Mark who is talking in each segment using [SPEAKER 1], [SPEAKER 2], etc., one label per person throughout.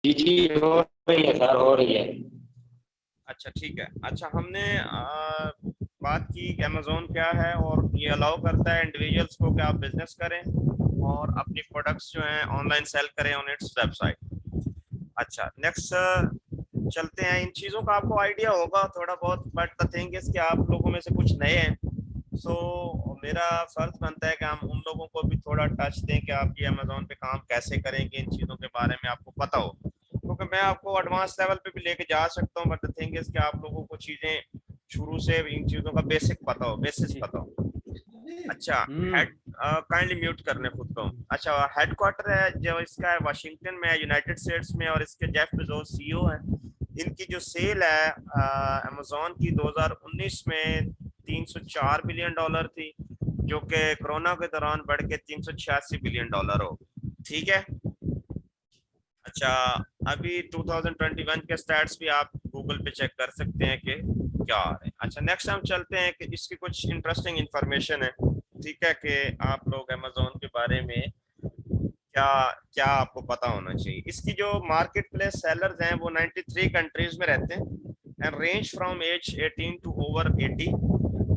[SPEAKER 1] जी जी, हो रही है सर, हो रही है।
[SPEAKER 2] अच्छा ठीक है। अच्छा हमने बात की कि अमेज़न क्या है और ये अलाउ करता है इंडिविजुअल्स को कि आप बिजनेस करें और अपनी प्रोडक्ट्स जो हैं ऑनलाइन सेल करें ऑन इट्स वेबसाइट। अच्छा नेक्स्ट चलते हैं। इन चीज़ों का आपको आइडिया होगा थोड़ा बहुत, बट द थिंग इज कि आप लोगों में से कुछ नए हैं। सो मेरा फर्ज बनता है कि हम उन लोगों को भी थोड़ा टच दें कि आप ये अमेज़न पे काम कैसे करेंगे, इन चीज़ों के बारे में आपको पता हो, क्योंकि मैं आपको एडवांस लेवल पे भी लेके जा सकता हूँ, बट द थिंग इज कि आप लोगों को चीज़ें शुरू से इन चीज़ों का बेसिक पता हो, बेसिस
[SPEAKER 1] जी।
[SPEAKER 2] पता हो। अच्छा
[SPEAKER 1] हम्म।
[SPEAKER 2] हेड काइंडली म्यूट करने खुद को। अच्छा हेडक्वार्टर है जो इसका है वाशिंगटन में है, यूनाइटेड स्टेट्स में, और इसके जेफ बेजोस सीईओ हैं। इनकी जो सेल है अमेज़न की 2019 में $304 बिलियन थी, जो कि कोरोना के दौरान बढ़ के $386 बिलियन हो। ठीक है। अच्छा अभी 2021 के स्टैट्स भी आप गूगल पे चेक कर सकते हैं कि क्या आ रहे हैं। अच्छा नेक्स्ट हम चलते हैं कि इसकी कुछ इंटरेस्टिंग इंफॉर्मेशन है। ठीक है कि आप लोग अमेज़न के बारे में क्या क्या आपको पता होना चाहिए। इसकी जो मार्केट प्लेस सेलर्स हैं वो 93 कंट्रीज में रहते हैं and range from age 18 to over 80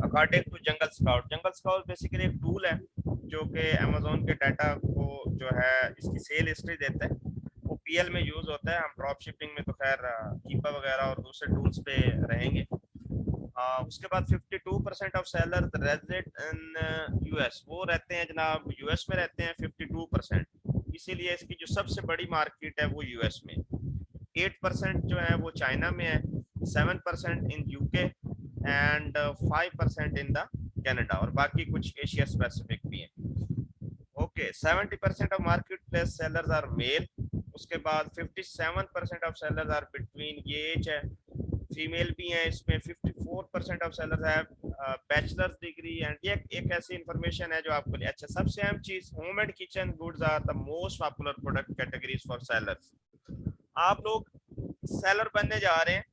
[SPEAKER 2] according to Jungle Scout. Jungle Scout basically एक टूल है जो कि अमेज़न के डाटा को जो है इसकी सेल हिस्ट्री देता है। वो पीएल में यूज होता है। हम ड्रॉप शिपिंग में तो खैर कीपा वगैरह और दूसरे टूल्स पे रहेंगे। उसके बाद 52% of seller resident in US, वो रहते हैं जनाब यूएस में रहते हैं 52%। इसीलिए इसकी जो सबसे बड़ी मार्केट है वो यूएस में। 8% जो है वो चाइना में है, 7% in UK and 5% in the Canada, और बाकी कुछ एशिया स्पेसिफिक भी है। Okay 70% of market place sellers are male. उसके बाद 57% ऑफ सेलर्स आर बिटवीन, ये एज है। फीमेल भी हैं इसमें। 54% ऑफ सेलर्स है बैचलर्स डिग्री। एंड ये एक ऐसी इंफॉर्मेशन है जो आपको लिए अच्छा सबसे अहम चीज, home and kitchen goods are the most popular product categories for sellers. आप लोग सेलर बनने जा रहे हैं,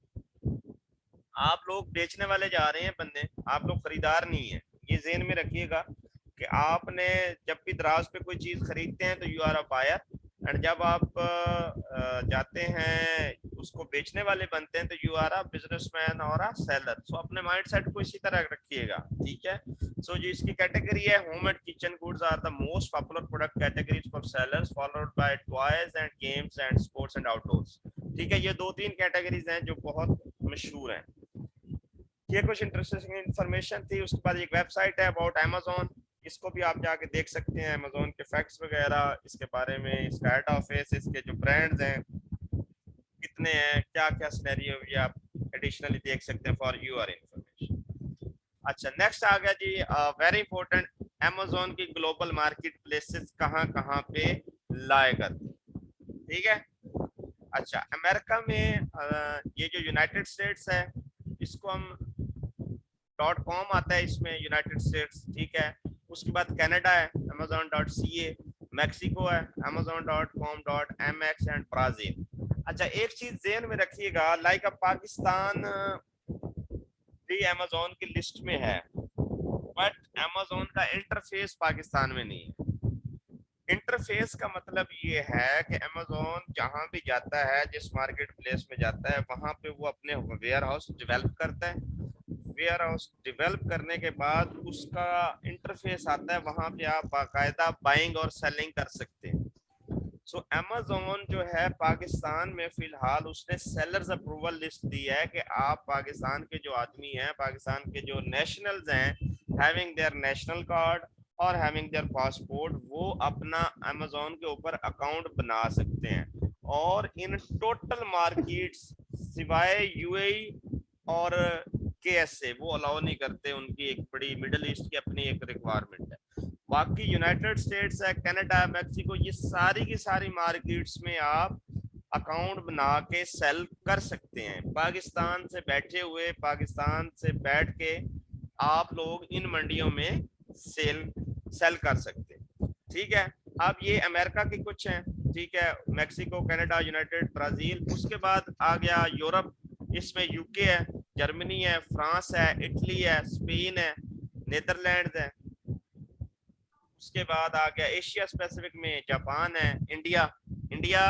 [SPEAKER 2] आप लोग बेचने वाले जा रहे हैं बनने, आप लोग खरीदार नहीं है। ये जेहन में रखिएगा कि आपने जब भी दराज पे कोई चीज खरीदते हैं तो you are a buyer, and जब आप जाते हैं उसको बेचने वाले बनते हैं तो यू आर अ बिजनेसमैन और अ सेलर। सो अपने माइंड सेट को इसी तरह रखिएगा। ठीक है। सो जो इसकी कैटेगरी है, home and kitchen goods are the most popular product categories for sellers, followed by toys and games and sports and outdoors. ठीक है, ये दो तीन कैटेगरीज हैं जो बहुत मशहूर हैं। ये कुछ इंटरेस्टिंग इंफॉर्मेशन थी। उसके बाद एक वेबसाइट है अबाउट अमेज़न, इसको भी आप जाके देख सकते हैं। अमेज़न के फैक्ट्स वगैरह इसके बारे में, इसका हेड ऑफिस, इसके जो ब्रांड्स हैं कितने हैं, क्या क्या सिनेरियो, ये आप एडिशनली देख सकते हैं फॉर यूर इंफॉर्मेशन। अच्छा नेक्स्ट आ गया जी, वेरी इंपॉर्टेंट, अमेज़न की ग्लोबल मार्केट प्लेसेस कहाँ कहाँ पे लाए करते। ठीक है। अच्छा अमेरिका में ये जो यूनाइटेड स्टेट्स है, इसको हम .com आता है इसमें, यूनाइटेड स्टेट्स। ठीक है। उसके बाद कनाडा है amazon.ca, मैक्सिको है amazon.com.mx एंड ब्राजील। अच्छा एक चीज जेन में रखिएगा, लाइक अब पाकिस्तान भी अमेज़न की लिस्ट में है, बट अमेज़न का इंटरफेस पाकिस्तान में नहीं है। इंटरफेस का मतलब ये है कि अमेज़न जहां भी जाता है, जिस मार्केट प्लेस में जाता है, वहां पे वो अपने वेयर हाउस डेवलप करता है। वेयर हाउस डेवलप करने के बाद उसका इंटरफेस आता है, वहां पे आप बाकायदा बाइंग और सेलिंग कर सकते हैं। सो अमेज़न जो है पाकिस्तान में फिलहाल उसने सेलर्स अप्रूवल लिस्ट दी है कि आप पाकिस्तान के जो आदमी हैं, पाकिस्तान के जो नेशनल्स हैं, हैविंग देयर नेशनल कार्ड और हैविंग देयर पासपोर्ट, वो अपना अमेज़न के ऊपर अकाउंट बना सकते हैं। और इन टोटल मार्केट्स सिवाय यूएई और केएसए वो अलाउ नहीं करते, उनकी एक बड़ी मिडिल ईस्ट की अपनी एक रिक्वायरमेंट है। बाकी यूनाइटेड स्टेट्स है, कनाडा, मैक्सिको, ये सारी की सारी मार्केट्स में आप अकाउंट बना के सेल कर सकते हैं। पाकिस्तान से बैठे हुए, पाकिस्तान से बैठ के आप लोग इन मंडियों में सेल सेल कर सकते हैं। ठीक है। अब ये अमेरिका की कुछ हैं। ठीक है, मैक्सिको, कनाडा, यूनाइटेड, ब्राजील। उसके बाद आ गया यूरोप, इसमें यूके है, जर्मनी है, फ्रांस है, इटली है, स्पेन है, नीदरलैंड है। उसके बाद आ गया एशिया स्पेसिफिक में जापान है, इंडिया, इंडिया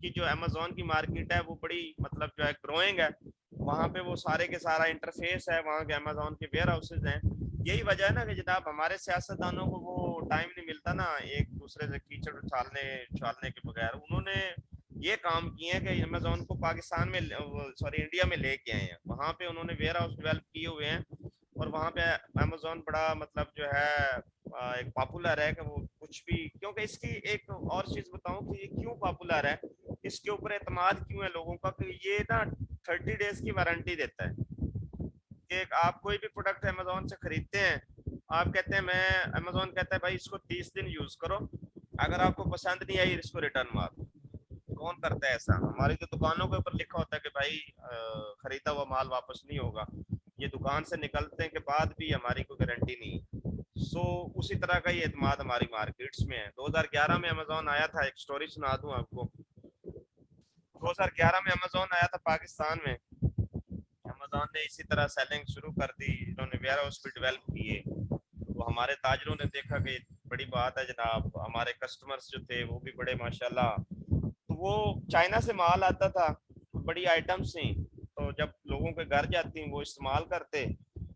[SPEAKER 2] की जो अमेजोन की मार्केट है वो बड़ी मतलब जो है ग्रोइंग है, वहाँ पे वो सारे के सारा इंटरफेस है, वहाँ के अमेजोन के वेयर हाउसेज हैं। यही वजह है ना कि जनाब हमारे सियासतदानों को वो टाइम नहीं मिलता ना एक दूसरे से कीचड़ उछालने उछालने के बगैर। उन्होंने ये काम किए हैं कि अमेजोन को पाकिस्तान में सॉरी इंडिया में लेके आए हैं, वहाँ पे उन्होंने वेयर हाउस डेवलप किए हुए हैं और वहाँ पे अमेजोन बड़ा मतलब जो है एक पॉपुलर है कि वो कुछ भी, क्योंकि इसकी एक और चीज बताऊं कि ये क्यों पॉपुलर है, इसके ऊपर एतमाद क्यों है लोगों का, कि ये ना 30 डेज की वारंटी देता है कि आप कोई भी प्रोडक्ट अमेजोन से खरीदते हैं, आप कहते हैं मैं, अमेजोन कहता है भाई इसको 30 दिन यूज करो, अगर आपको पसंद नहीं आई इसको रिटर्न मार दो। कौन करता है ऐसा? हमारी तो दुकानों के ऊपर लिखा होता है कि भाई खरीदा हुआ माल वापस नहीं होगा, ये दुकान से निकलने के बाद भी हमारी कोई गारंटी नहीं है। सो उसी तरह का ये एतमाद हमारी मार्केट्स में है। 2011 में अमेजोन आया था, एक स्टोरी सुना दूं आपको। 2011 में अमेजोन आया था पाकिस्तान में, अमेजोन ने इसी तरह सेलिंग शुरू कर दी, इन्होंने वेयर हाउस भी डेवलप किए, तो हमारे ताजरों ने देखा कि बड़ी बात है जनाब, हमारे कस्टमर्स जो थे वो भी बड़े माशाल्लाह, तो वो चाइना से माल आता था, बड़ी आइटम्स थी, तो जब लोगों के घर जाती वो इस्तेमाल करते,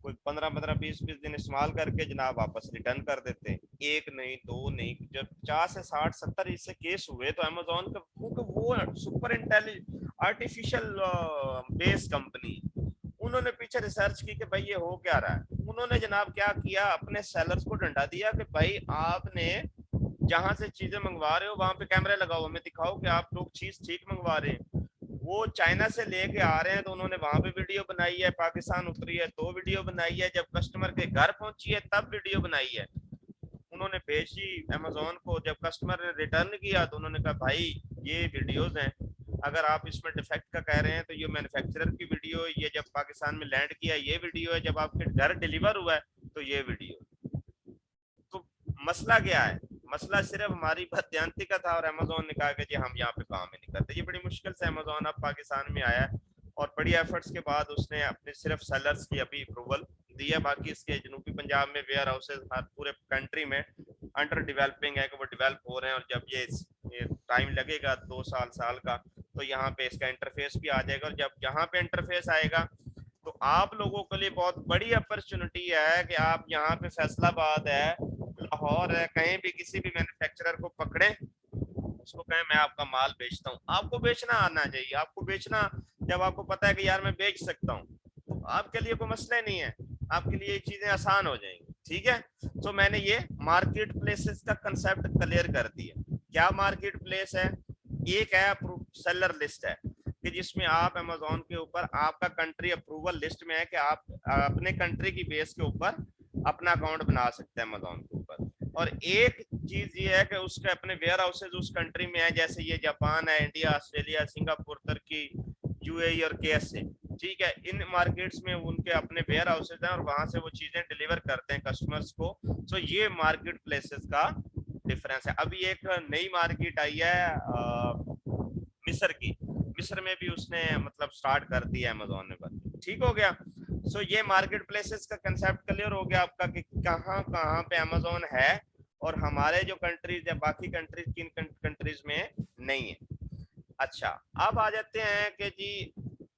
[SPEAKER 2] कोई 15-15 20 20 दिन इस्तेमाल करके जनाब वापस रिटर्न कर देते। एक नहीं दो नहीं, जब 50 से 60 70 इससे केस हुए तो अमेजोन का, क्योंकि वो super intelligent artificial base company, उन्होंने पीछे रिसर्च की कि भाई ये हो क्या रहा है। उन्होंने जनाब क्या किया, अपने सेलर्स को डंडा दिया कि भाई आपने जहां से चीजें मंगवा रहे हो वहां पे कैमरे लगाओ, हमें दिखाओ कि आप लोग चीज ठीक मंगवा रहे हैं। वो चाइना से लेके आ रहे हैं तो उन्होंने वहां पे वीडियो बनाई है, पाकिस्तान उतरी है तो वीडियो बनाई है, जब कस्टमर के घर पहुंची है तब वीडियो बनाई है। उन्होंने भेजी अमेजोन को, जब कस्टमर ने रिटर्न किया तो उन्होंने कहा भाई ये वीडियोस हैं, अगर आप इसमें डिफेक्ट का कह रहे हैं तो ये मैन्युफैक्चरर की वीडियो, ये जब पाकिस्तान में लैंड किया ये वीडियो है, जब आपके घर डिलीवर हुआ है तो ये वीडियो। तो मसला क्या है? मसला सिर्फ हमारी बदयांती का था और अमेजोन ने कहा कि जी हम यहाँ पे काम ही नहीं करते। ये बड़ी मुश्किल से अमेजोन अब पाकिस्तान में आया है और बड़ी एफर्ट्स के बाद उसने अपने सिर्फ सेलर्स की अभी अप्रूवल दी है, बाकी इसके जनूबी पंजाब में वेयर हाउसेज हर पूरे कंट्री में अंडर डेवलपिंग है कि वो डेवलप हो रहे हैं, और जब ये टाइम लगेगा 2 साल का, तो यहाँ पे इसका इंटरफेस भी आ जाएगा, और जब यहाँ पे इंटरफेस आएगा तो आप लोगों के लिए बहुत बड़ी अपॉर्चुनिटी है कि आप यहाँ पे फैसलाबाद है, लाहौर है, कहीं भी किसी भी मैन्युफैक्चरर को पकड़े, उसको कहें मैं आपका माल बेचता हूँ। आपको बेचना आना चाहिए, आपको बेचना, जब आपको पता है कि यार मैं बेच सकता हूँ तो आपके लिए कोई मसला नहीं है, आपके लिए ये चीजें आसान हो जाएंगी। ठीक है, तो मैंने ये मार्केट प्लेसेस का कंसेप्ट क्लियर कर दिया। क्या मार्केट प्लेस है? एक है सेलर लिस्ट है कि जिसमें आप अमेजोन के ऊपर आपका कंट्री अप्रूवल लिस्ट में है कि आप अपने कंट्री की बेस के ऊपर अपना अकाउंट बना सकते हैं अमेजोन के ऊपर। और एक चीज ये है कि उसके अपने वेयर हाउसेज उस कंट्री में है, जैसे ये जापान है, इंडिया, ऑस्ट्रेलिया, सिंगापुर, तुर्की, यूएई और केएसए। ठीक है, इन मार्केट्स में उनके अपने वेयर हाउसेज हैं और वहां से वो चीजें डिलीवर करते हैं कस्टमर्स को। तो ये मार्केट प्लेसेस का डिफरेंस है। अभी एक नई मार्केट आई है मिस्र की, मिस्र में भी उसने मतलब स्टार्ट कर दिया अमेजोन ने। ठीक हो गया। सो ये मार्केट प्लेसेस का कंसेप्ट क्लियर हो गया आपका कि कहाँ कहाँ पे अमेजोन है और हमारे जो कंट्रीज या बाकी कंट्रीज किन कंट्रीज में नहीं है। अच्छा, अब आ जाते हैं कि जी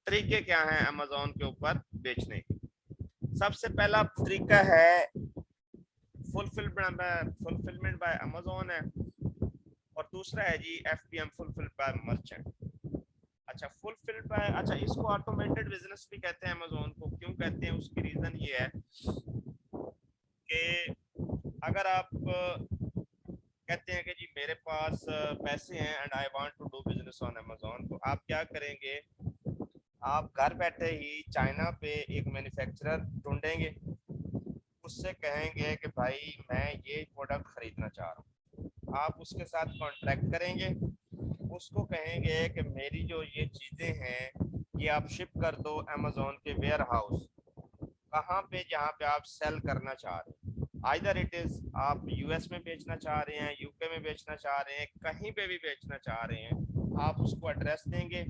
[SPEAKER 2] तरीके क्या हैं अमेजोन के ऊपर बेचने के। सबसे पहला तरीका है फुलफिलमेंट बाय अमेजोन है, और दूसरा है जी एफपीएम, फुलफिल्ड बाय मर्चेंट। अच्छा, फुलफिल्ड बाय, अच्छा इसको ऑटोमेटेड बिजनेस भी कहते हैं अमेजोन को। क्यों कहते हैं? उसकी रीजन ये है कि अगर आप कहते हैं कि जी मेरे पास पैसे हैं and I want to do business on Amazon, तो आप क्या करेंगे, आप घर बैठे ही चाइना पे एक मैन्युफैक्चरर ढूंढेंगे, उससे कहेंगे कि भाई मैं ये प्रोडक्ट खरीदना चाह रहा हूँ, आप उसके साथ कॉन्ट्रैक्ट करेंगे, उसको कहेंगे कि मेरी जो ये चीज़ें हैं ये आप शिप कर दो अमेजोन के वेयर हाउस, कहाँ पे, जहाँ पे आप सेल करना चाह रहे हैं। आइदर इट इज आप यूएस में बेचना चाह रहे हैं, यूके में बेचना चाह रहे हैं, कहीं पे भी बेचना चाह रहे हैं, आप उसको एड्रेस देंगे,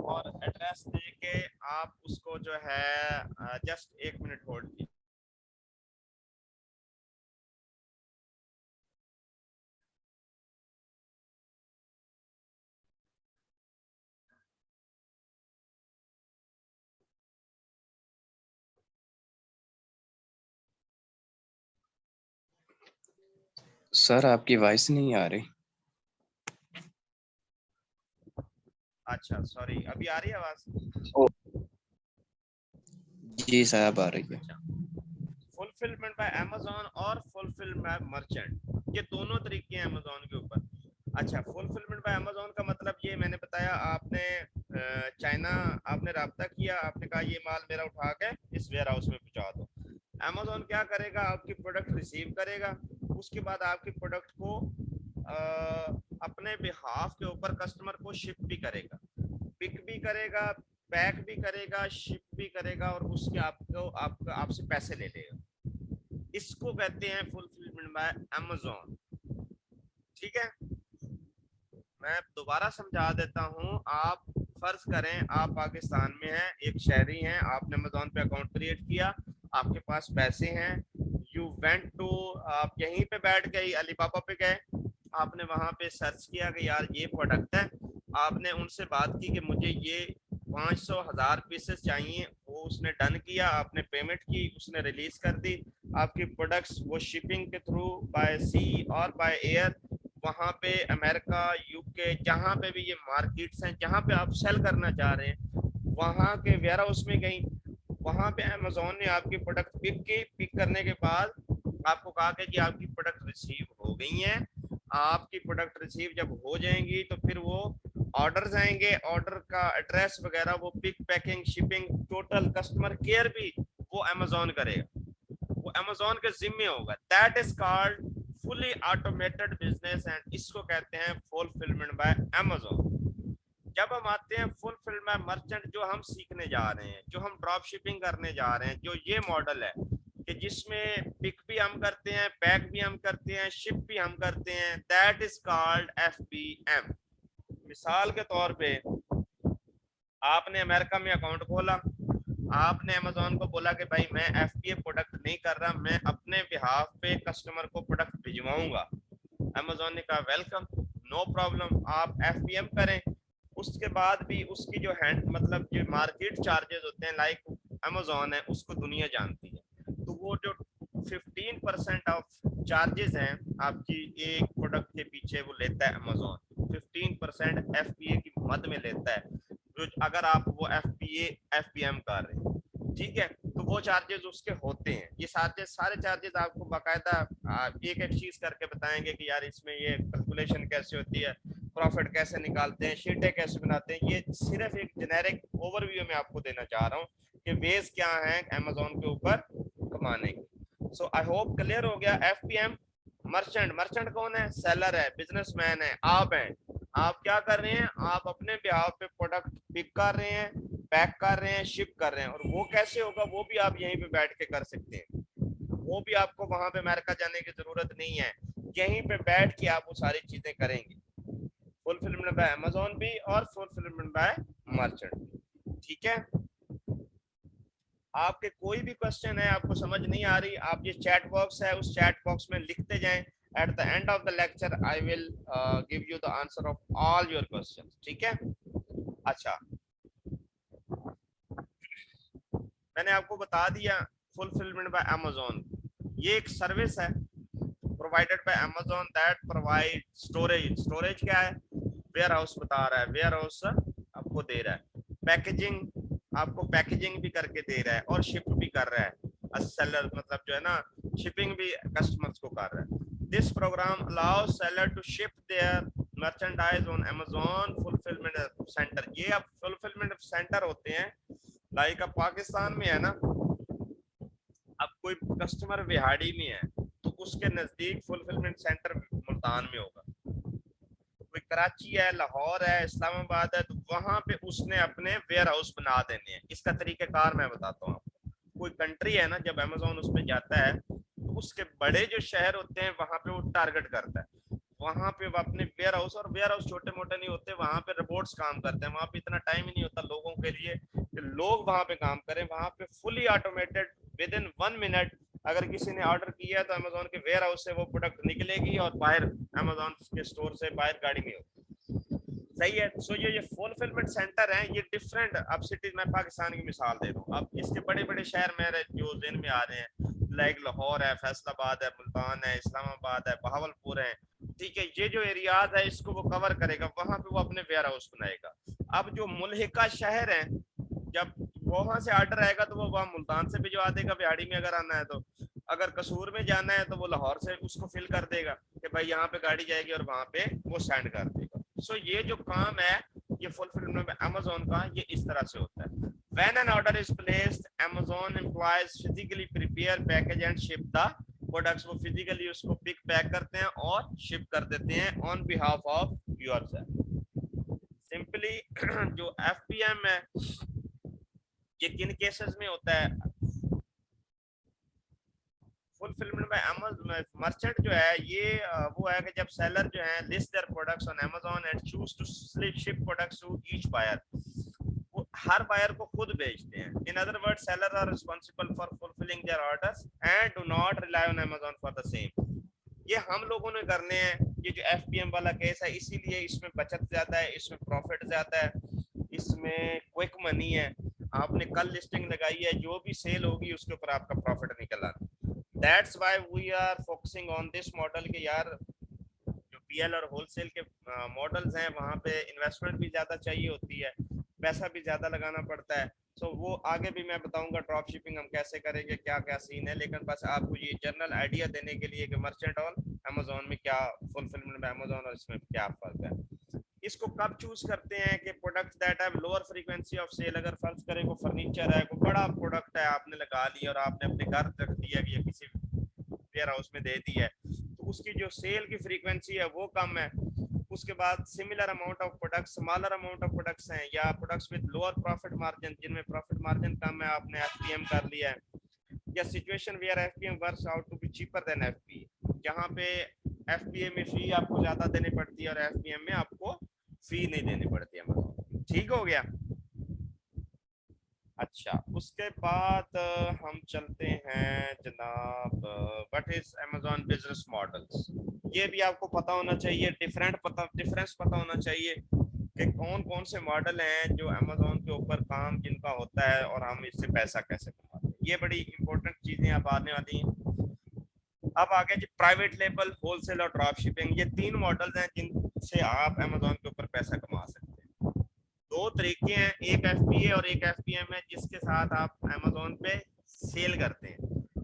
[SPEAKER 2] और एड्रेस दे के आप उसको जो है जस्ट 1 मिनट होल्ड कीजिए।
[SPEAKER 3] सर आपकी वॉइस नहीं आ रही।
[SPEAKER 2] अच्छा सॉरी, अभी आ रही है आवाज?
[SPEAKER 3] जी साहब आ रही है।
[SPEAKER 2] अच्छा, फुलफिलमेंट बाय अमेज़न और फुलफिल बाय मर्चेंट, ये दोनों तरीके हैं अमेज़न के ऊपर। अच्छा, फुलफिलमेंट बाय अमेज़न का मतलब ये मैंने बताया, आपने चाइना आपने राब्ता किया, आपने कहा ये माल मेरा उठा के इस वेयर हाउस में पहुंचा दो। अमेज़न क्या करेगा, आपकी प्रोडक्ट रिसीव करेगा, उसके बाद आपकी प्रोडक्ट को अपने बिहाफ के ऊपर कस्टमर को शिप भी करेगा, पिक भी करेगा, पैक भी करेगा, शिप भी करेगा, और उसके आपसे पैसे ले लेगा। इसको कहते हैं फुलफिलमेंट बाय अमेज़न। ठीक है, मैं दोबारा समझा देता हूँ। आप फर्ज करें आप पाकिस्तान में हैं, एक शहरी हैं, आपने अमेज़न पे अकाउंट क्रिएट किया, आपके पास पैसे हैं, यू वेंट टू, आप यहीं पे बैठ गए अलीबाबा पे गए, आपने वहां पे सर्च किया कि यार ये प्रोडक्ट है, आपने उनसे बात की कि मुझे ये 500,000 पीसेस चाहिए, वो उसने डन किया, आपने पेमेंट की, उसने रिलीज कर दी, आपकी प्रोडक्ट्स वो शिपिंग के थ्रू बाय सी और बाय एयर वहाँ पे अमेरिका, यूके, जहाँ पे भी ये मार्केट्स हैं जहाँ पे आप सेल करना चाह रहे हैं, वहाँ के वेयर हाउस में गई, वहाँ पे अमेज़न ने आपकी प्रोडक्ट पिक करने के बाद आपको कहा कि आपकी प्रोडक्ट रिसीव हो गई हैं। आपकी प्रोडक्ट रिसीव जब हो जाएंगी तो फिर वो ऑर्डर्स आएंगे, ऑर्डर का एड्रेस वगैरह, वो pick, packing, shipping, total customer care भी वो अमेज़न करेगा, वो अमेज़न के जिम्मे होगा। That is called fully automated business and इसको कहते हैं फुलफिलमेंट बाय अमेज़न। जब हम आते हैं फुलफिलमेंट बाय मर्चेंट, जो हम सीखने जा रहे हैं, जो हम ड्रॉप शिपिंग करने जा रहे हैं, जो ये मॉडल है कि जिसमें पिक भी हम करते हैं, पैक भी हम करते हैं, शिप भी हम करते हैं, दैट इज कॉल्ड FBM। मिसाल के तौर पे आपने अमेरिका में अकाउंट खोला, आपने अमेज़न को बोला कि भाई मैं FBA प्रोडक्ट नहीं कर रहा, मैं अपने बिहाफ पे कस्टमर को प्रोडक्ट भिजवाऊंगा। अमेज़न ने कहा वेलकम, नो प्रॉब्लम, आप FBM करें। उसके बाद भी उसकी जो हैंड मतलब जो मार्केट चार्जेस होते हैं, लाइक अमेज़न है, उसको दुनिया जानती है, तो वो जो 15% ऑफ चार्जेस हैं आपकी एक प्रोडक्ट के पीछे वो लेता है अमेज़न, 15% FBA की मद में लेता है, जो अगर आप वो FBM कर रहे हैं। ठीक है, तो वो चार्जेस उसके होते हैं, ये सारे चार्जेस आपको बाकायदा एक एक चीज करके बताएंगे कि यार इसमें ये कैलकुलेशन कैसे होती है, प्रॉफिट कैसे निकालते हैं, शीटें कैसे बनाते हैं। ये सिर्फ एक जेनेरिक ओवरव्यू में आपको देना चाह रहा हूँ कि वेज क्या है अमेज़न के ऊपर कमाने के। सो आई होप क्लियर हो गया। FBM मर्चेंट, मर्चेंट कौन है? सेलर है, बिजनेसमैन है, आप हैं। आप क्या कर रहे हैं, आप अपने बिहाफ पे प्रोडक्ट पिक कर रहे हैं, पैक कर रहे हैं, शिप कर रहे हैं, और वो कैसे होगा वो भी आप यहीं पे बैठ के कर सकते हैं, वो भी आपको वहां पे अमेरिका जाने की जरूरत नहीं है, यहीं पे बैठ के आप वो सारी चीजें करेंगे। फुलफिलमेंट बाय अमेज़न भी और फुलफिलमेंट बाय मर्चेंट भी। ठीक है, आपके कोई भी क्वेश्चन है, आपको समझ नहीं आ रही, आप ये चैट बॉक्स है, उस चैट बॉक्स में लिखते जाएं। Eight the end of the lecture I will give you the answer of all your questions. ठीक है, अच्छा मैंने आपको बता दिया फुलफिलमेंट बाय अमेज़न ये एक सर्विस है provided by Amazon that provide storage. Storage क्या है? वेयर हाउस बता रहा है, वेयर हाउस आपको दे रहा है, पैकेजिंग आपको पैकेजिंग भी करके दे रहा है, और शिप भी कर रहा है, सेलर मतलब जो है ना, शिपिंग भी कस्टमर्स को कर रहा है। This program allows seller to ship their merchandise on Amazon fulfillment center. ये अब फुलफिलमेंट सेंटर होते हैं, लाइक अब पाकिस्तान में है ना, अब कोई कस्टमर बिहाड़ी में है तो उसके नजदीक फुलफिलमेंट सेंटर मुल्तान में होगा, कोई कराची है, लाहौर है, इस्लामाबाद है, तो वहां पे उसने अपने वेयर हाउस बना देने हैं। इसका तरीकेकार मैं बताता हूँ आपको। कोई कंट्री है ना, जब अमेज़न उसमें जाता है तो उसके बड़े जो शहर होते हैं वहां पे वो टारगेट करता है, वहां पे वो अपने वेयर हाउस, और वेयर हाउस छोटे मोटे नहीं होते, वहां पे रोबोट्स काम करते हैं, वहां पे इतना टाइम ही नहीं होता लोगों के लिए कि लोग वहां पे काम करें। वहां पे fully automated with in 1 minute अगर किसी ने ऑर्डर किया तो अमेज़न के वेयर हाउस से वो प्रोडक्ट निकलेगी और बाहर अमेज़न के स्टोर से बाहर गाड़ी में होगी। सही है। सो ये फुलफिलमेंट सेंटर है, ये डिफरेंट अब सिटीज में, पाकिस्तान की मिसाल दे दूं, अब इसके बड़े बड़े शहर मेरे जो दिन में आ रहे हैं, लाइक लाहौर है, फैसलाबाद है, मुल्तान है, इस्लामाबाद है, बहावलपुर है, ठीक है, ये जो एरियाज है इसको वो कवर करेगा, वहां पे वो अपने वेयर हाउस बनाएगा। अब जो मुल्हिका शहर है, जब वहां से ऑर्डर आएगा तो वो वहाँ मुल्तान से भिजवा देगा, बिहाड़ी में अगर आना है तो, अगर कसूर में जाना है तो वो लाहौर से उसको फिल कर देगा कि भाई यहाँ पे गाड़ी जाएगी और वहां पे वो सेंड कर देगा। सो ये जो काम है ये फुलफिलमेंट में अमेज़न का ये इस तरह से होता है। When an order is placed, Amazon employees physically prepare, package and ship the products। वो फिजिकली उसको पिक पैक करते हैं और शिप कर देते हैं on behalf of yourself. Simply जो FPM है ये किन केसेस में होता है? फुलफिलमेंट बाय अमेज़न मर्चेंट जो है ये वो है कि जब सेलर जो है list their products on Amazon and choose to ship products to each buyer, वो हर बायर को खुद बेचते हैं। In other words seller are responsible for fulfilling their orders and do not rely on Amazon for the same. ये हम लोगों ने करने हैं। ये जो FPM वाला केस है इसीलिए इसमें बचत ज्यादा है, इसमें प्रॉफिट ज्यादा है, इसमें क्विक मनी है। आपने कल लिस्टिंग लगाई है, जो भी सेल होगी उसके ऊपर आपका प्रॉफिट निकल आना। That's why we are focusing on this model कि यार जो PL और होलसेल के मॉडल्स हैं वहाँ पे इन्वेस्टमेंट भी ज़्यादा चाहिए होती है, पैसा भी ज़्यादा लगाना पड़ता है। सो वो आगे भी मैं बताऊंगा ड्रॉप शिपिंग हम कैसे करेंगे, क्या क्या सीन है, लेकिन बस आपको ये जनरल आइडिया देने के लिए कि मर्चेंट और Amazon में क्या फुलफिलमेंट में Amazon और इसमें क्या फर्क है। इसको कब चूज करते हैं कि product that have lower frequency of sale, अगर फर्ज करें को फर्नीचर है, कोई बड़ा प्रोडक्ट है आपने लगा लिया और आपने अपने घर रख दिया कि ये किसी वेयर हाउस में दे दी है, तो उसकी जो सेल की फ्रीक्वेंसी है वो कम है। उसके बाद similar amount of products, smaller amount of products हैं या products with lower profit margin, जिनमें प्रॉफिट मार्जिन कम है, आपने FPM कर लिया है। या situation where FPM works out to be cheaper than FPA, जहाँ पे FPA में फी आपको ज्यादा देनी पड़ती है और FPM में आपको फी नहीं देनी पड़ती है। ठीक हो गया? अच्छा, उसके बाद हम चलते हैं जनाब, what is Amazon business models. ये भी आपको पता होना चाहिए, डिफरेंस पता होना चाहिए कि कौन कौन से मॉडल हैं जो Amazon के ऊपर काम जिनका होता है और हम इससे पैसा कैसे कमाते हैं। ये बड़ी इंपॉर्टेंट चीजें अब आने वाली हैं। अब आगे जी प्राइवेट लेबल, होलसेल और ड्रॉप शिपिंग, ये तीन मॉडल्स हैं जिनसे आप Amazon के ऊपर पैसा कमा सकते हैं। दो तरीके हैं, एक FBA और एक FPM है जिसके साथ आप Amazon पे सेल करते हैं,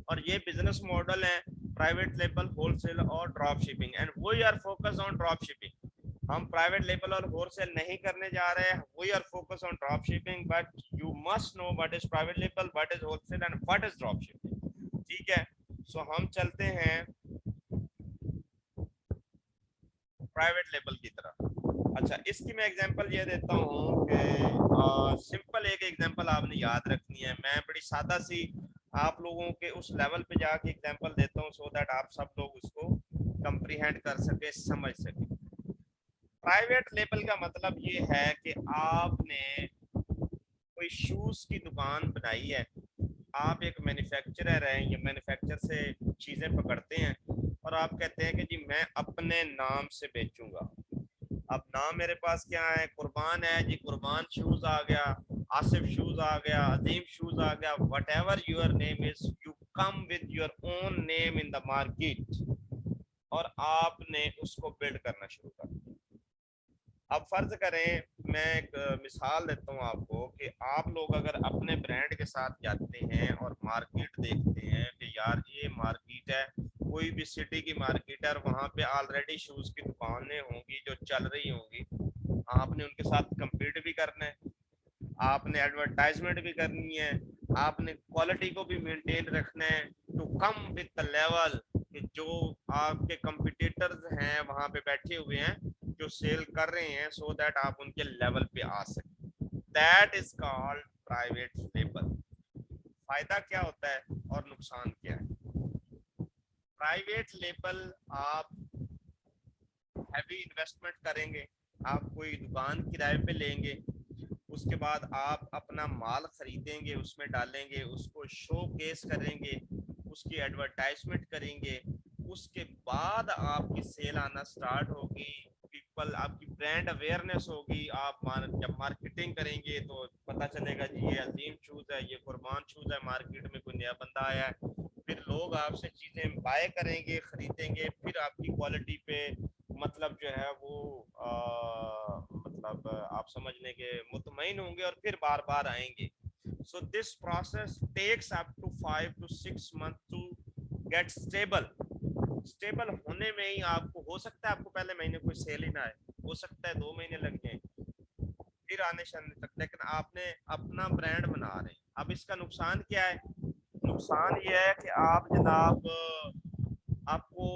[SPEAKER 2] और ये बिजनेस मॉडल है प्राइवेट लेबल, होलसेल और drop shipping. And we are focus on drop shipping. हम प्राइवेट लेबल और होलसेल नहीं करने जा रहे हैं, we are focus on drop shipping, but you must know what is private label, what is wholesale and what is drop shipping. ठीक है, सो हम चलते हैं प्राइवेट लेबल की तरफ। अच्छा, इसकी मैं एग्जांपल ये देता हूँ कि सिंपल एक एग्जांपल आपने याद रखनी है। मैं बड़ी सादा सी आप लोगों के उस लेवल पे जाके एग्जांपल देता हूँ सो दैट आप सब लोग उसको कंप्रीहेंड कर सके, समझ सके। प्राइवेट लेबल का मतलब ये है कि आपने कोई शूज की दुकान बनाई है, आप एक मैन्युफैक्चरर हैं, ये मैन्युफैक्चर से चीज़ें पकड़ते हैं और आप कहते हैं कि जी मैं अपने नाम से बेचूंगा। अब नाम मेरे पास क्या है, कुर्बान है जी, कुर्बान शूज आ गया, आसिफ शूज आ गया, अजीम शूज आ गया, whatever your name is, you come with your own name in the market और आपने उसको बिल्ड करना शुरू कर दिया। अब फर्ज करें, मैं एक मिसाल देता हूँ आपको कि आप लोग अगर अपने ब्रांड के साथ जाते हैं और मार्केट देखते हैं कि यार ये मार्केट है, कोई भी सिटी की मार्केट है और वहाँ पे ऑलरेडी शूज की दुकानें होंगी जो चल रही होंगी, आपने उनके साथ compete भी करना है, आपने एडवर्टाइजमेंट भी करनी है, आपने क्वालिटी को भी मेंटेन रखना है to come with the level कि जो आपके कंपटीटर्स हैं वहाँ पे बैठे हुए हैं जो सेल कर रहे हैं, सो दैट आप उनके लेवल पे आ सके। That is called private label. फायदा क्या होता है और नुकसान क्या है? प्राइवेट लेबल आप हैवी इन्वेस्टमेंट करेंगे, आप कोई दुकान किराए पे लेंगे, उसके बाद आप अपना माल खरीदेंगे, उसमें डालेंगे, उसको शो केस करेंगे, उसकी एडवर्टाइजमेंट करेंगे, उसके बाद आपकी सेल आना स्टार्ट होगी, पीपल आपकी ब्रांड अवेयरनेस होगी, आप जब मार्केटिंग करेंगे तो पता चलेगा जी ये अजीम शूज है, ये कुर्बान शूज है, मार्केट में कोई नया बंदा आया है, फिर लोग आपसे चीज़ें बाय करेंगे, खरीदेंगे, फिर आपकी क्वालिटी पे मतलब जो है वो मतलब आप समझने के मुतमईन होंगे और फिर बार बार आएंगे। So this process takes up to 5 to 6 months to get stable. Stable होने में ही आपको हो सकता है आपको पहले महीने कोई सेल ही ना आए, हो सकता है 2 महीने लग जाए फिर आने शाने तक, लेकिन आपने अपना ब्रांड बना रहे हैं। अब इसका नुकसान क्या है? नुकसान ये है कि आप जनाब आपको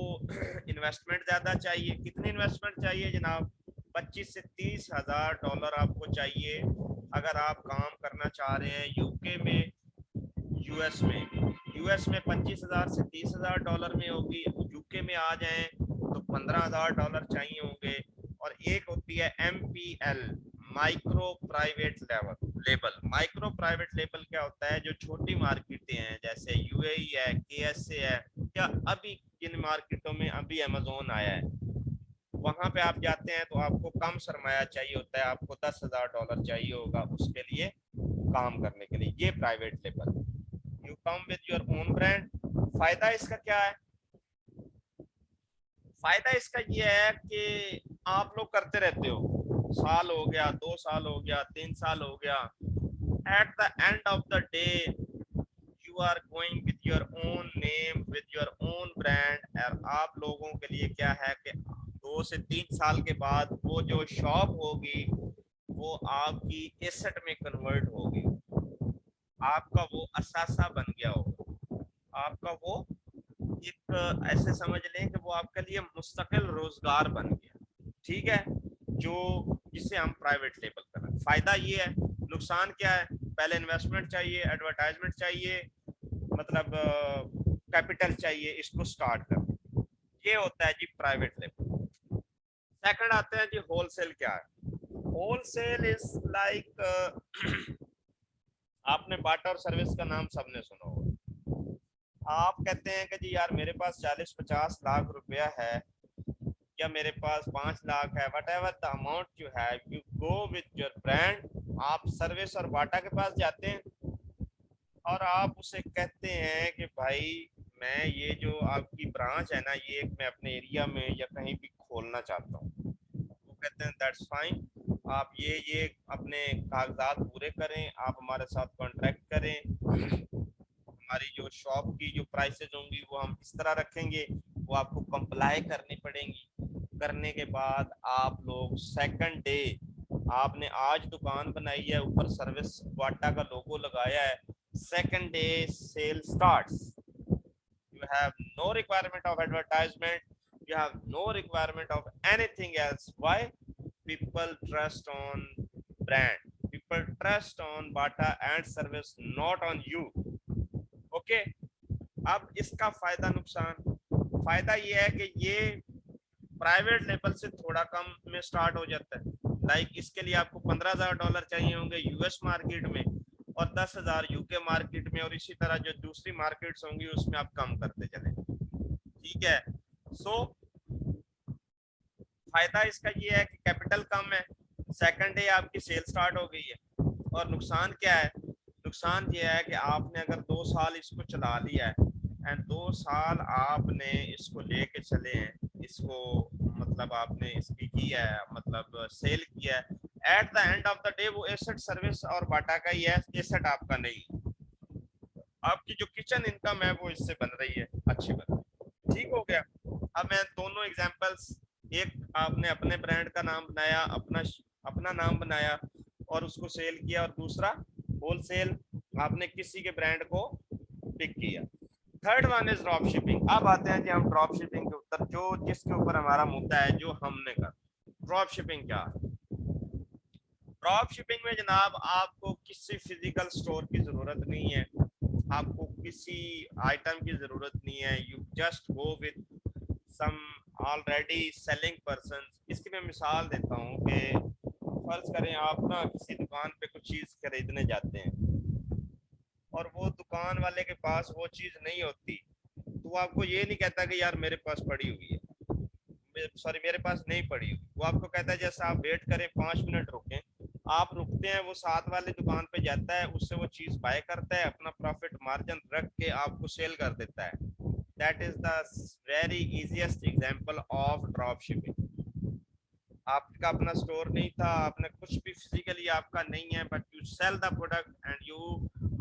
[SPEAKER 2] इन्वेस्टमेंट ज़्यादा चाहिए। कितनी इन्वेस्टमेंट चाहिए जनाब? 25 से 30 हज़ार डॉलर आपको चाहिए अगर आप काम करना चाह रहे हैं यूके में, यूएस में। यूएस में 25,000 से 30,000 डॉलर में होगी, यूके में आ जाएं तो 15,000 डॉलर चाहिए होंगे। और एक होती है MPL, micro private label. Micro private label क्या होता है? जो छोटी मार्केटें हैं जैसे UAE है, KSA है, या अभी जिन मार्केटों में अभी अमेजोन आया है वहां पे आप जाते हैं तो आपको कम सरमाया चाहिए होता है, आपको 10,000 डॉलर चाहिए होगा उसके लिए काम करने के लिए। ये private label. You come with your own brand. फायदा इसका क्या है? फायदा इसका ये है कि आप लोग करते रहते हो, साल हो गया, 2 साल हो गया, 3 साल हो गया, at the end of the day you are going with your own name, with your own brand. और आप लोगों के लिए क्या है कि 2 से 3 साल के बाद वो जो शॉप होगी वो आपकी एसेट में कन्वर्ट होगी, आपका वो असासा बन गया होगा, आपका वो एक ऐसे समझ लें कि वो आपके लिए मुस्तकिल रोजगार बन गया। ठीक है, जो जिसे हम प्राइवेट लेबल कर रहे हैं। फायदा ये है। नुकसान क्या है? पहले इन्वेस्टमेंट चाहिए, एडवर्टाइजमेंट चाहिए, मतलब कैपिटल चाहिए इसको स्टार्ट करने। ये होता है जी प्राइवेट लेबल। सेकंड आते हैं जी होलसेल। क्या है होलसेल? इज लाइक आपने बाटा और सर्विस का नाम सबने सुना होगा। आप कहते हैं कि जी यार मेरे पास 40-50 लाख रुपया है, या मेरे पास 5 लाख है, what ever the amount you have, you go with your brand. आप सर्विस और बाटा के पास जाते हैं और आप उसे कहते हैं कि भाई मैं ये जो आपकी ब्रांच है ना, ये मैं अपने एरिया में या कहीं भी खोलना चाहता हूँ। वो कहते हैं दैट्स फाइन, आप ये अपने कागजात पूरे करें, आप हमारे साथ कॉन्ट्रैक्ट करें, हमारी जो शॉप की जो प्राइसेस होंगी वो हम इस तरह रखेंगे, वो आपको कंप्लाई करनी पड़ेंगी। करने के बाद आप लोग सेकंड डे, आपने आज दुकान बनाई है, ऊपर सर्विस बाटा का लोगो लगाया है, second day sale starts. You have no requirement of advertisement, you have no requirement of anything else. Why? People trust on brand, people trust on Bata and service, not on you. Okay, अब इसका फायदा नुकसान। फायदा ये है कि ये private level से थोड़ा कम में स्टार्ट हो जाता है। लाइक इसके लिए आपको 15,000 डॉलर चाहिए होंगे यूएस मार्केट में और 10,000 यूके मार्केट में, और इसी तरह जो दूसरी मार्केट्स होंगी उसमें आप कम करते चले। ठीक है, सो फायदा इसका ये है कि कैपिटल कम है, सेकंड डे आपकी सेल स्टार्ट हो गई है। और नुकसान क्या है? नुकसान ये है कि आपने अगर 2 साल इसको चला लिया है एंड 2 साल आपने इसको लेके चले हैं, इसको मतलब आपने इसकी किया है, मतलब सेल किया है, eight the end of the day वो एसेट सर्विस और बाटा का ही है, एसेट आपका नहीं। आपकी जो किचन इनकम है वो इससे बन रही है, अच्छी बन रही है। ठीक हो गया। अब मैं दोनों एग्जांपल्स, एक आपने अपने ब्रांड का नाम बनाया, अपना नाम बनाया और उसको सेल किया, और दूसरा होलसेल, आपने किसी के ब्रांड को पिक किया। Third one is drop shipping. अब आते हैं कि हम ड्रॉप शिपिंग के ऊपर, जो जिसके ऊपर हमारा मुद्दा है, जो हमने कर। ड्रॉप शिपिंग क्या है? ड्रॉप शिपिंग में जनाब आपको किसी फिजिकल स्टोर की जरूरत नहीं है, आपको किसी आइटम की जरूरत नहीं है। You just go with some already selling person. इसकी मैं मिसाल देता हूँ कि फर्ज करें आप ना किसी दुकान पे कुछ चीज़ खरीदने जाते हैं और वो दुकान वाले के पास वो चीज़ नहीं होती, तो वो आपको ये नहीं कहता कि यार मेरे पास पड़ी हुई है, सॉरी मेरे पास नहीं पड़ी हुई। वो आपको कहता है जैसे आप वेट करें, 5 मिनट रुकें, आप रुकते हैं, वो साथ वाली दुकान पे जाता है, उससे वो चीज बाय करता है, अपना प्रॉफिट मार्जिन रख के आपको सेल कर देता है। That is the very easiest example of drop shipping. आपका अपना स्टोर नहीं था, आपने कुछ भी फिजिकली आपका नहीं है, but you sell the product and you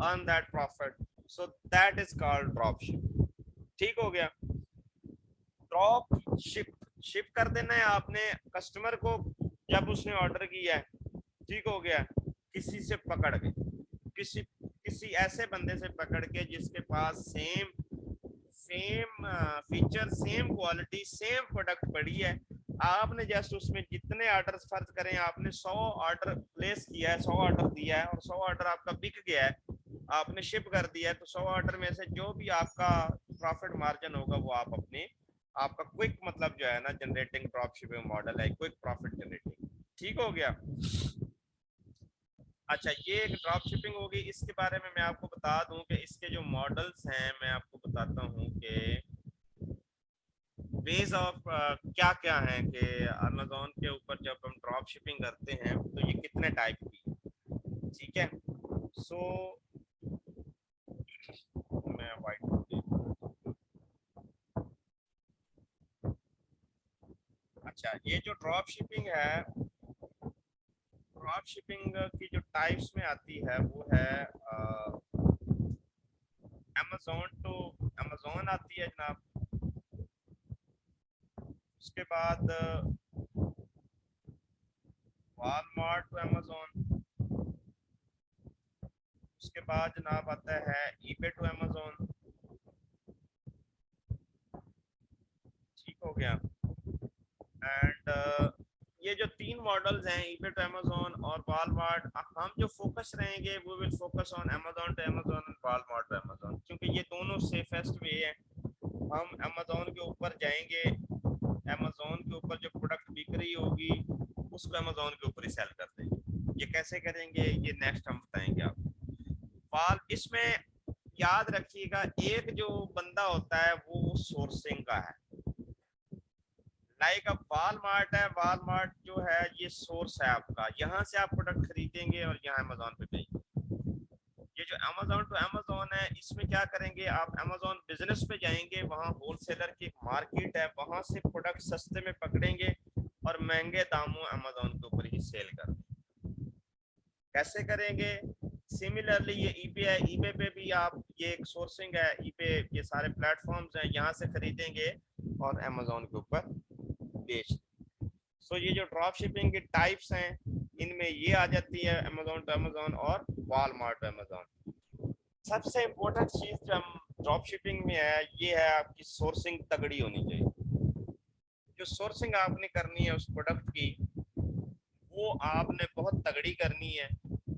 [SPEAKER 2] earn that profit, so that is called drop shipping. ठीक हो गया। ड्रॉप शिप कर देना है आपने कस्टमर को, जब उसने ऑर्डर किया है, ठीक हो गया, किसी से पकड़ के, किसी किसी ऐसे बंदे से पकड़ के जिसके पास same same feature, same quality, same product पड़ी है। आपने जस्ट उसमें जितने ऑर्डर, फर्ज करें आपने 100 ऑर्डर प्लेस किया है, 100 ऑर्डर दिया है और 100 ऑर्डर आपका बिक गया है, आपने शिप कर दिया है, तो 100 ऑर्डर में से जो भी आपका प्रॉफिट मार्जिन होगा वो आप अपने, आपका क्विक मतलब जो है ना जनरेटिंग ड्रॉप शिपिंग मॉडल है, क्विक प्रॉफिट जनरेटिंग। ठीक हो गया। अच्छा, ये एक ड्रॉप शिपिंग होगी। इसके बारे में मैं आपको बता दूं कि इसके जो मॉडल्स हैं, मैं आपको बताता हूं कि वेज ऑफ क्या क्या है कि अमेजोन के ऊपर जब हम ड्रॉप शिपिंग करते हैं तो ये कितने टाइप की, ठीक है। सो मैं वाइट, अच्छा, ये जो ड्रॉप शिपिंग है, ड्रॉप शिपिंग की जो टाइप्स में आती है वो है अमेजोन टू अमेजोन आती है जनाब। उसके बाद वॉलमार्ट टू अमेजोन। उसके बाद जनाब आता है ईबे टू अमेजोन। ठीक हो गया। एंड ये जो तीन मॉडल्स हैं, ईबे टू अमेजोन और वॉलमार्ट, हम जो फोकस रहेंगे वो will focus on Amazon to Amazon and Walmart to Amazon, क्योंकि ये दोनों सेफेस्ट वे है। हम अमेजोन के ऊपर जाएंगे, अमेजोन के ऊपर जो प्रोडक्ट बिक रही होगी उसको अमेजोन के ऊपर ही सेल कर देंगे। ये कैसे करेंगे ये नेक्स्ट हम बताएंगे आपको। इसमें याद रखिएगा, एक जो बंदा होता है वो सोर्सिंग का है, लाइक अब वॉलमार्ट है, वॉलमार्ट जो है ये सोर्स है आपका, यहाँ से आप प्रोडक्ट खरीदेंगे और यहाँ अमेजोन पे बेचेंगे। ये जो अमेजोन टू अमेजोन है, इसमें क्या करेंगे आप, अमेजोन बिजनेस पे जाएंगे, वहाँ होलसेलर की मार्केट है, वहां से प्रोडक्ट सस्ते में पकड़ेंगे और महंगे दामों अमेजोन के ऊपर ही सेल कर देंगे। कैसे करेंगे? सिमिलरली ये ईबे है, ईबे पे भी आप, ये एक सोर्सिंग है, ईबे ये सारे प्लेटफॉर्म्स हैं, यहाँ से खरीदेंगे और अमेजोन के ऊपर बेच। सो ये जो ड्रॉप शिपिंग की टाइप्स हैं, इनमें ये आ जाती है अमेजोन टू अमेजोन और वॉलमार्ट टू अमेजोन। सबसे इम्पोर्टेंट चीज जो हम ड्रॉप शिपिंग में है, ये है आपकी सोर्सिंग तगड़ी होनी चाहिए। जो सोर्सिंग आपने करनी है उस प्रोडक्ट की, वो आपने बहुत तगड़ी करनी है,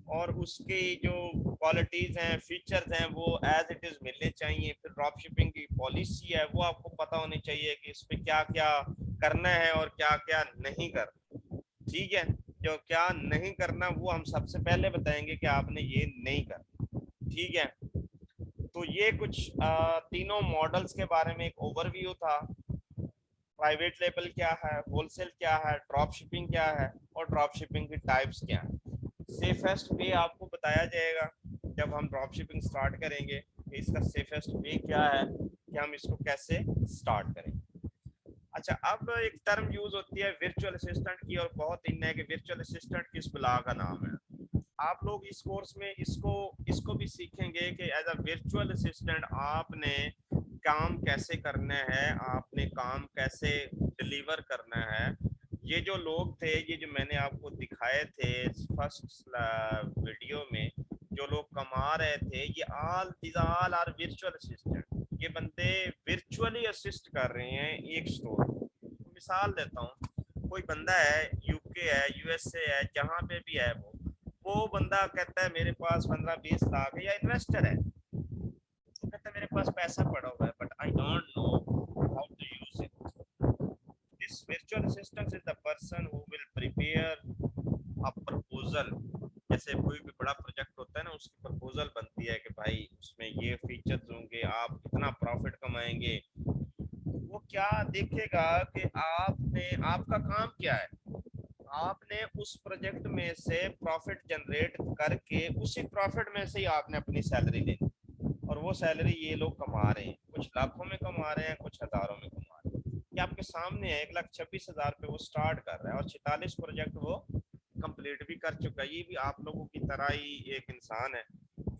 [SPEAKER 2] और उसकी जो क्वालिटीज हैं, फीचर्स हैं, वो एज इट इज मिलने चाहिए। फिर ड्रॉप शिपिंग की पॉलिसी है, वो आपको पता होनी चाहिए कि इस पे क्या क्या करना है और क्या क्या नहीं करना। ठीक है, जो क्या नहीं करना वो हम सबसे पहले बताएंगे कि आपने ये नहीं करना। ठीक है, तो ये कुछ तीनों मॉडल्स के बारे में एक ओवरव्यू था। प्राइवेट लेबल क्या है, होलसेल क्या है, ड्रॉप शिपिंग क्या है और ड्रॉप शिपिंग की टाइप्स क्या है। सेफेस्ट वे आपको बताया जाएगा जब हम ड्रॉप शिपिंग स्टार्ट करेंगे कि इसका सेफेस्ट वे क्या है, कि हम इसको कैसे स्टार्ट करेंगे। अच्छा, अब एक टर्म यूज होती है वर्चुअल असिस्टेंट की, और बहुत इन है कि वर्चुअल असिस्टेंट किस बला का नाम है। आप लोग इस कोर्स में इसको भी सीखेंगे कि एज अ वर्चुअल असिस्टेंट आपने काम कैसे करना है, आपने काम कैसे डिलीवर करना है। ये जो लोग थे, ये जो मैंने आपको दिखाए थे फर्स्ट वीडियो में, जो लोग कमा रहे थे, ये these all are virtual assistant. ये बंदे वर्चुअली असिस्ट कर रहे हैं एक स्टोर। मिसाल देता हूँ, कोई बंदा है यूके है, यूएसए है, जहाँ पे भी है, वो बंदा कहता है मेरे पास 15-20 लाख है, या इन्वेस्टर है, तो कहता है मेरे पास पैसा पड़ा हुआ है, but I don't know how to use it. This virtual assistant is the person who will prepare a proposal. जैसे कोई भी बड़ा प्रोजेक्ट होता है ना, उसकी प्रपोजल बनती है कि भाई उसमें ये फीचर्स होंगे, आप इतना प्रॉफिट कमाएंगे। वो क्या देखेगा कि आपने, आपका काम क्या है, आपने उस प्रोजेक्ट में से प्रॉफिट जनरेट करके उसी प्रॉफिट में से ही आपने अपनी सैलरी लेनी, और वो सैलरी ये लोग कमा रहे हैं, कुछ लाखों में कमा रहे हैं, कुछ हजारों में कमा रहे हैं। ये आपके सामने है, 1,26,000 पे वो स्टार्ट कर रहा है और 46 प्रोजेक्ट वो कंप्लीट भी कर चुका है। ये भी आप लोगों की तरह ही एक इंसान है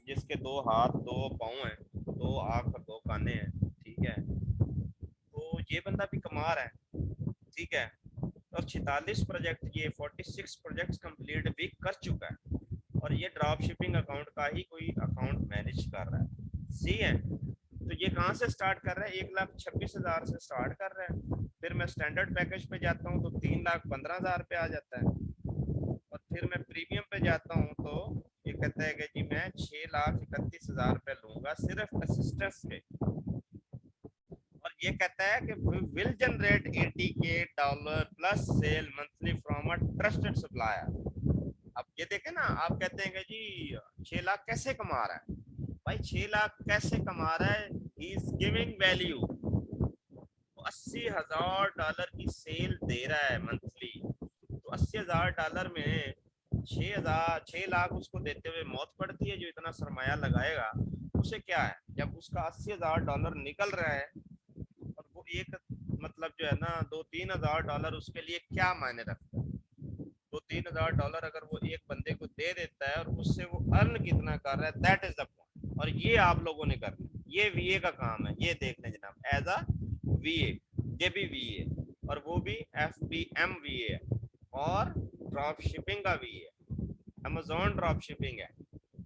[SPEAKER 2] जिसके 2 हाथ 2 पाँव हैं, 2 आँख और 2 काने हैं, ठीक है। तो ये बंदा भी कमा रहा है, ठीक है। और 46 प्रोजेक्ट, ये 46 प्रोजेक्ट्स कंप्लीट भी कर चुका है, और ये ड्रॉप शिपिंग अकाउंट का ही कोई अकाउंट मैनेज कर रहा है, सही है। तो ये कहाँ से स्टार्ट कर रहा है? 1,26,000 से स्टार्ट कर रहा है। फिर मैं स्टैंडर्ड पैकेज पे जाता हूँ तो 3,15,000 पे आ जाता है, और फिर मैं प्रीमियम पे जाता हूँ तो ये कहता है कि जी मैं 6,31,000 रुपये लूंगा सिर्फ असिस्टेंस पे, और ये कहता है कि will generate $80K plus sale monthly from a trusted supplier. अब ये देखें ना, आप कहते हैं कि जी 6 लाख कैसे कमा रहा है? भाई 6 लाख कैसे कमा रहा है? He is giving value. $80,000 की सेल दे रहा है मंथली, तो $80,000 में 6 लाख उसको देते हुए मौत पड़ती है। जो इतना सरमाया लगाएगा उसे क्या है, जब उसका $80,000 निकल रहा है, और वो एक मतलब जो है ना $2-3 हज़ार उसके लिए क्या मायने रखता है? $2-3 हज़ार अगर वो एक बंदे को दे देता है और उससे वो अर्न कितना कर रहा है, दैट इज द पॉइंट। और ये आप लोगों ने करना, ये वीए का काम है। ये देख लें जनाब, एज अ वीए, ये भी वीए, और वो भी FBM वीए है, और ड्रॉप शिपिंग का वीए, अमेजोन ड्रॉप शिपिंग है,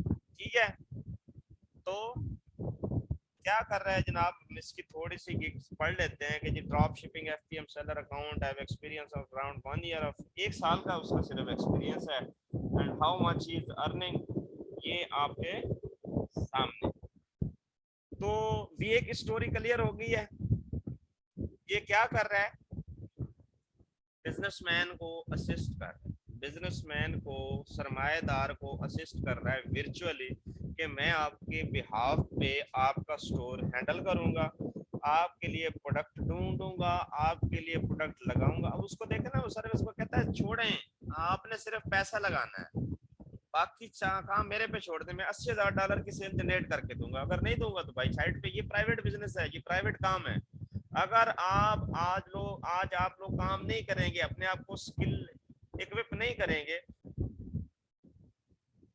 [SPEAKER 2] ठीक है। तो क्या कर रहा है जनाब, हम इसकी थोड़ी सी गिग्स पढ़ लेते हैं कि जी drop shipping FBM seller account have experience of around 1 year of, 1 साल का उसका सिर्फ एक्सपीरियंस है, and how much he is earning, ये आपके सामने। तो वीए की स्टोरी क्लियर हो गई है। ये क्या कर रहा है, बिजनेसमैन को असिस्ट कर रहा है, बिजनेसमैन को, सरमाएदार को असिस्ट कर रहा है वर्चुअली, कि मैं आपके बिहाफ पे आपका स्टोर हैंडल करूंगा, आपके लिए प्रोडक्ट ढूंढूंगा, आपके लिए प्रोडक्ट लगाऊंगा। अब उसको देखे ना, वो सर्विस को कहता है छोड़ें, आपने सिर्फ पैसा लगाना है, बाकी काम मेरे पे छोड़ दें, मैं $80,000 की सेल जनरेट करके दूंगा। अगर नहीं दूंगा तो भाई साइड पे, ये प्राइवेट बिजनेस है, ये प्राइवेट काम है। अगर आप आज आप लोग काम नहीं करेंगे, अपने आप को स्किल इक्विप नहीं करेंगे,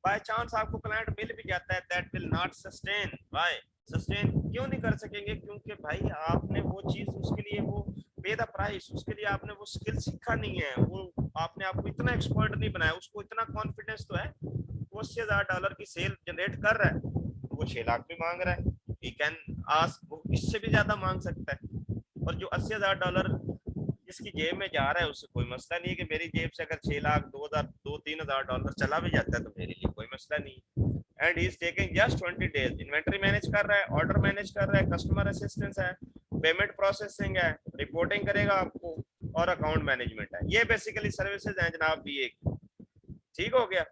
[SPEAKER 2] बाय चांस आपको क्लाइंट मिल भी जाता है, that will not sustain. By sustain क्यों नहीं कर सकेंगे? क्योंकि भाई आपने वो चीज उसके लिए, वो पे द प्राइस, उसके लिए आपने वो स्किल सीखा नहीं है, वो आपने आपको इतना एक्सपर्ट नहीं बनाया, उसको इतना कॉन्फिडेंस तो है। वो $80,000 की सेल जनरेट कर रहा है, तो वो 6 लाख भी मांग रहा है, ही कैन आस्क, वो इससे भी ज्यादा मांग सकता है। और जो $80,000 जिसकी जेब में जा रहा है उससे कोई मसला नहीं है कि मेरी जेब से अगर 6 लाख 2-3 हज़ार डॉलर चला भी जाता है तो मेरे लिए कोई मसला नहीं। And he is taking just 20 days. Inventory manage कर रहा है, ऑर्डर मैनेज कर रहा है, कस्टमर असिस्टेंस है, पेमेंट प्रोसेसिंग है, रिपोर्टिंग करेगा आपको, और अकाउंट मैनेजमेंट है। ये बेसिकली सर्विसेज हैं जनाब बीए की, ठीक हो गया।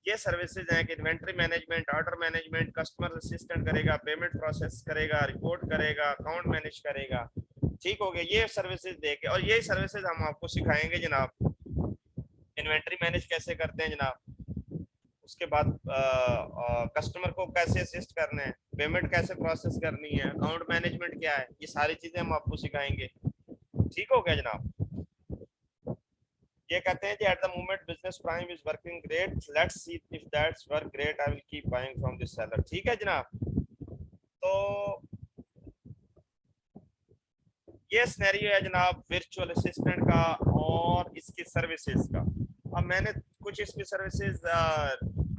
[SPEAKER 2] ये सर्विसेज हैं कि inventory management, order management, customer assistant करेगा, पेमेंट प्रोसेस करेगा, रिपोर्ट करेगा, अकाउंट मैनेज करेगा, ठीक हो गया। ये सर्विसेज देके, और ये सर्विसेज हम आपको सिखाएंगे जनाब। इन्वेंटरी मैनेज कैसे करते हैं जनाब, उसके बाद कस्टमर को कैसे असिस्ट करना है, पेमेंट कैसे प्रोसेस करनी है, अकाउंट मैनेजमेंट क्या है, ये सारी चीजें हम आपको सिखाएंगे, ठीक हो गया जनाब। ये कहते हैं कि at the moment business prime is working great, let's see if that's work great, I will keep buying from this seller, ठीक है जनाब। तो ये सिनेरियो है जनाब वर्चुअल असिस्टेंट का और इसकी सर्विसेज का। अब मैंने कुछ इसकी सर्विसेज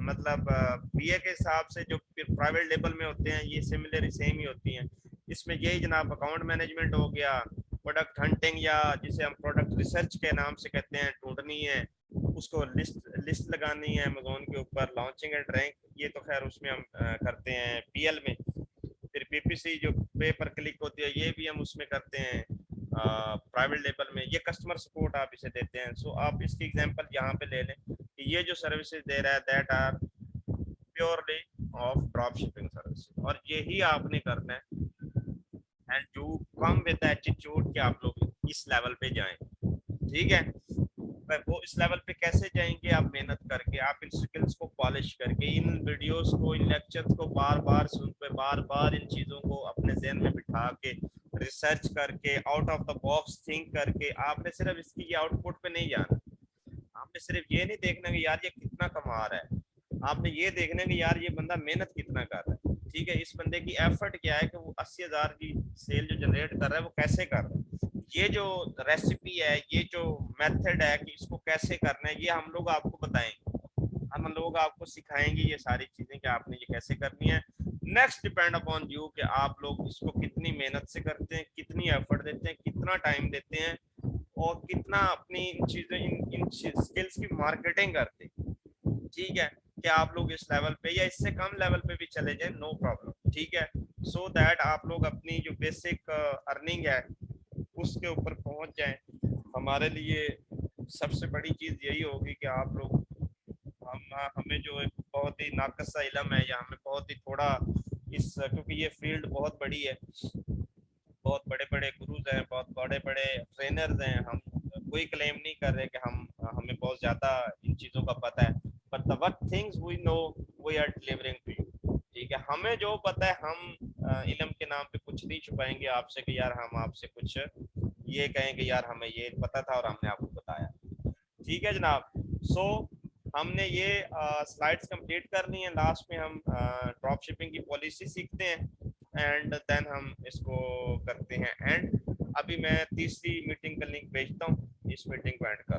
[SPEAKER 2] मतलब बीए के हिसाब से जो प्राइवेट लेवल में होते हैं, ये सिमिलर सेम ही होती हैं। इसमें यही जनाब अकाउंट मैनेजमेंट हो गया, प्रोडक्ट हंटिंग या जिसे हम प्रोडक्ट रिसर्च के नाम से कहते हैं, ढूंढनी है, उसको लिस्ट लगानी है अमेज़न के ऊपर, लॉन्चिंग एंड रैंक, ये तो खैर उसमें हम करते हैं पीएल में। फिर पीपीसी जो पे पर क्लिक होती है, ये भी हम उसमें करते हैं प्राइवेट लेवल में। ये कस्टमर सपोर्ट आप इसे देते हैं। सो आप इसकी एग्जांपल यहाँ पे ले लें कि ये जो सर्विसेज दे रहा है that are purely of drop shipping service, और यही आपने करना है। एंड जो कम विद एटीट्यूड कि आप लोग इस लेवल पे जाएं, ठीक है। वो इस लेवल पे कैसे जाएंगे? आप मेहनत करके, आप इन स्किल्स को पॉलिश करके, इन वीडियोस को, इन लेक्चर्स को बार बार सुन के, बार बार इन चीज़ों को अपने जहन में बिठा के, रिसर्च करके, out of the box think करके, आपने सिर्फ इसकी ये आउटपुट पे नहीं जाना। आपने सिर्फ ये नहीं देखना कि यार ये कितना कमा रहा है, आपने ये देखना कि यार ये बंदा मेहनत कितना कर रहा है। ठीक है, इस बंदे की एफर्ट क्या है कि वो 80,000 की सेल जो जनरेट कर रहा है वो कैसे कर रहा है। ये जो रेसिपी है, ये जो मेथड है कि इसको कैसे करना है, ये हम लोग आपको बताएंगे, हम लोग आपको सिखाएंगे ये सारी चीजें कि आपने ये कैसे करनी है। नेक्स्ट डिपेंड अपॉन यू कि आप लोग इसको कितनी मेहनत से करते हैं, कितनी एफर्ट देते हैं, कितना टाइम देते हैं, और कितना अपनी इन चीजें, इन स्किल्स की मार्केटिंग करते हैं। ठीक है, कि आप लोग इस लेवल पे या इससे कम लेवल पे भी चले जाए, नो प्रॉब्लम। ठीक है, सो दैट आप लोग अपनी जो बेसिक अर्निंग है उसके ऊपर पहुंच जाएं। हमारे लिए सबसे बड़ी चीज यही होगी कि आप लोग, हमें जो एक बहुत ही नाकस सा इल्म है, या हमें बहुत ही थोड़ा इस, क्योंकि ये फील्ड बहुत बड़ी है, बहुत बड़े बड़े गुरुज हैं, बहुत बड़े बड़े ट्रेनर्स हैं, हम कोई क्लेम नहीं कर रहे कि हमें बहुत ज्यादा इन चीजों का पता है, but the what things we know we are delivering to you. ठीक है, हमें जो पता है, हम इल्म के नाम पे कुछ नहीं छुपाएंगे आपसे कि यार हम आपसे कुछ ये कहें कि यार हमें ये पता था और हमने आपको बताया। ठीक है जनाब, सो हमने ये स्लाइड्स कंप्लीट करनी है। लास्ट में हम ड्रॉप शिपिंग की पॉलिसी सीखते हैं एंड देन हम इसको करते हैं एंड। अभी मैं तीसरी मीटिंग का लिंक भेजता हूँ, इस मीटिंग को एंड कर